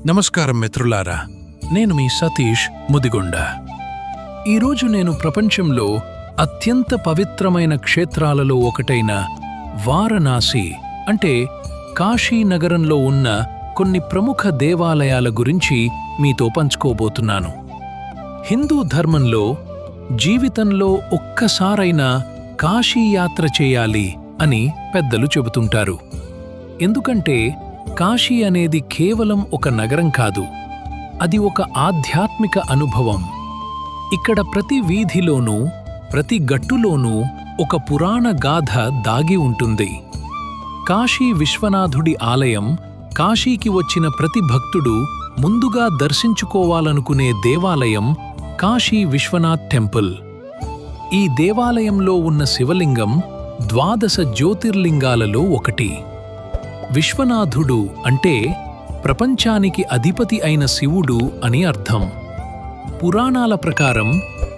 నమస్కారం మిత్రులారా, నేను మీ సతీష్ ముదిగొండ. ఈరోజు నేను ప్రపంచంలో అత్యంత పవిత్రమైన క్షేత్రాలలో ఒకటైన వారణాసి అంటే కాశీ నగరంలో ఉన్న కొన్ని ప్రముఖ దేవాలయాల గురించి మీతో పంచుకోబోతున్నాను. హిందూ ధర్మంలో జీవితంలో ఒక్కసారైనా కాశీ యాత్ర చేయాలి అని పెద్దలు చెబుతుంటారు. ఎందుకంటే కాశీ అనేది కేవలం ఒక నగరం కాదు, అది ఒక ఆధ్యాత్మిక అనుభవం. ఇక్కడ ప్రతి వీధిలోనూ ప్రతి గట్టులోనూ ఒక పురాణ గాథ దాగి ఉంటుంది. కాశీ విశ్వనాథుడి ఆలయం కాశీకి వచ్చిన ప్రతి భక్తుడు ముందుగా దర్శించుకోవాలనుకునే దేవాలయం కాశీ విశ్వనాథ్ టెంపుల్. ఈ దేవాలయంలో ఉన్న శివలింగం 12 జ్యోతిర్లింగాలలో ఒకటి. విశ్వనాథుడు అంటే ప్రపంచానికి అధిపతి అయిన శివుడు అని అర్థం. పురాణాల ప్రకారం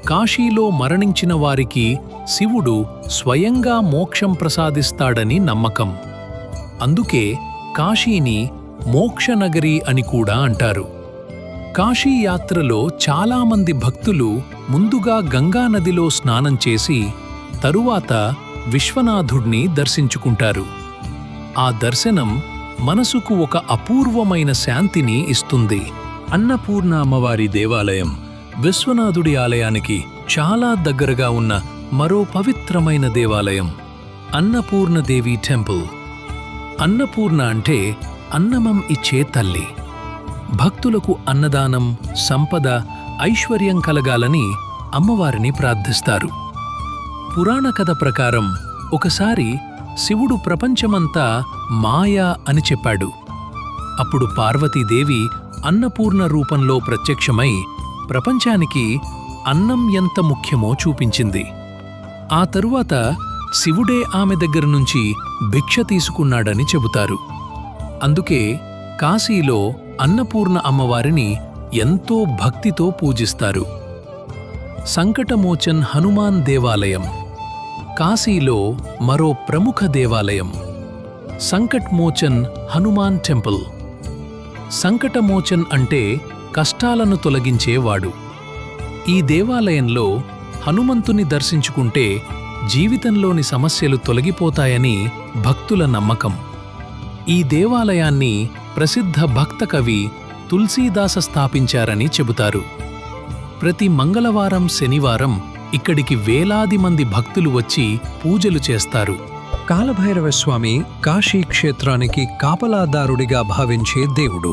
కాశీలో మరణించిన వారికి శివుడు స్వయంగా మోక్షం ప్రసాదిస్తాడని నమ్మకం. అందుకే కాశీని మోక్షనగరి అని కూడా అంటారు. కాశీ యాత్రలో చాలామంది భక్తులు ముందుగా గంగానదిలో స్నానం చేసి తరువాత విశ్వనాథుడిని దర్శించుకుంటారు. ఆ దర్శనం మనసుకు ఒక అపూర్వమైన శాంతిని ఇస్తుంది. అన్నపూర్ణ అమ్మవారి దేవాలయం విశ్వనాథుడి ఆలయానికి చాలా దగ్గరగా ఉన్న మరో పవిత్రమైన దేవాలయం అన్నపూర్ణదేవి టెంపుల్. అన్నపూర్ణ అంటే అన్నమం ఇచ్చే తల్లి. భక్తులకు అన్నదానం, సంపద, ఐశ్వర్యం కలగాలని అమ్మవారిని ప్రార్థిస్తారు. పురాణ కథ ప్రకారం ఒకసారి శివుడు ప్రపంచమంతా మాయా అని చెప్పాడు. అప్పుడు పార్వతీదేవి అన్నపూర్ణ రూపంలో ప్రత్యక్షమై ప్రపంచానికి అన్నం ఎంత ముఖ్యమో చూపించింది. ఆ తరువాత శివుడే ఆమె దగ్గర నుంచి భిక్ష తీసుకున్నాడని చెబుతారు. అందుకే కాశీలో అన్నపూర్ణ అమ్మవారిని ఎంతో భక్తితో పూజిస్తారు. సంకటమోచన్ హనుమాన్ దేవాలయం కాశీలో మరో ప్రముఖ దేవాలయం సంకట్మోచన్ హనుమాన్ టెంపుల్. సంకటమోచన్ అంటే కష్టాలను తొలగించేవాడు. ఈ దేవాలయంలో హనుమంతుని దర్శించుకుంటే జీవితంలోని సమస్యలు తొలగిపోతాయని భక్తుల నమ్మకం. ఈ దేవాలయాన్ని ప్రసిద్ధ భక్త కవి తులసీదాస స్థాపించారని చెబుతారు. ప్రతి మంగళవారం, శనివారం ఇక్కడికి వేలాది మంది భక్తులు వచ్చి పూజలు చేస్తారు. కాలభైరవ స్వామి కాశీ క్షేత్రానికి కాపలాదారుడిగా భావించే దేవుడు.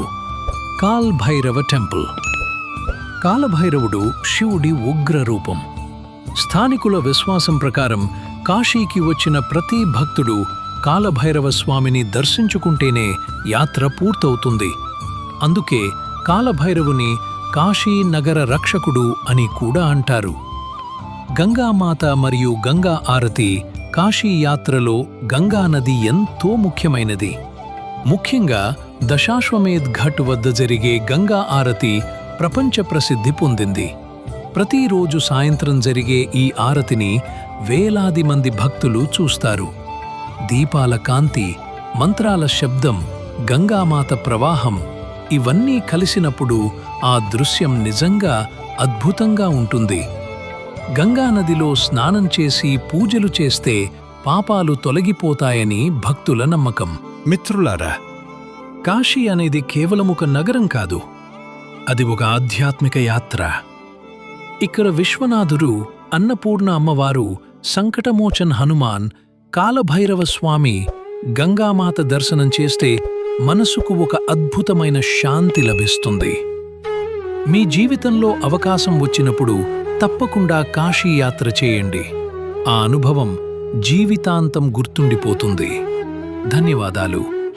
Call Bhairava temple. కాలభైరవుడు శివుడి ఉగ్ర రూపం. స్థానికుల విశ్వాసం ప్రకారం కాశీకి వచ్చిన ప్రతి భక్తుడు కాలభైరవ స్వామిని దర్శించుకుంటేనే యాత్ర పూర్తవుతుంది. అందుకే కాలభైరవుని కాశీ నగర రక్షకుడు అని కూడా అంటారు. గంగామాత మరియు గంగా ఆరతి కాశీ యాత్రలో గంగానది ఎంతో ముఖ్యమైనది. ముఖ్యంగా దశాశ్వమేధ్ ఘట్ వద్ద జరిగే గంగా ఆరతి ప్రపంచ ప్రసిద్ధి పొందింది. ప్రతిరోజు సాయంత్రం జరిగే ఈ ఆరతిని వేలాది మంది భక్తులు చూస్తారు. దీపాల కాంతి, మంత్రాల శబ్దం, గంగామాత ప్రవాహం ఇవన్నీ కలిసినప్పుడు ఆ దృశ్యం నిజంగా అద్భుతంగా ఉంటుంది. గంగానదిలో స్నానం చేసి పూజలు చేస్తే పాపాలు తొలగిపోతాయని భక్తుల నమ్మకం. మిత్రులారా, కాశీ అనేది కేవలం ఒక నగరం కాదు, అది ఒక ఆధ్యాత్మిక యాత్ర. ఇక్కడ విశ్వనాథుడు, అన్నపూర్ణ అమ్మవారు, సంకటమోచన్ హనుమాన్, కాలభైరవ స్వామి, గంగామాత దర్శనం చేస్తే మనసుకు ఒక అద్భుతమైన శాంతి లభిస్తుంది. మీ జీవితంలో అవకాశం వచ్చినప్పుడు తప్పకుండా కాశీ యాత్ర చేయండి. ఆ అనుభవం జీవితాంతం గుర్తుండిపోతుంది. ధన్యవాదాలు.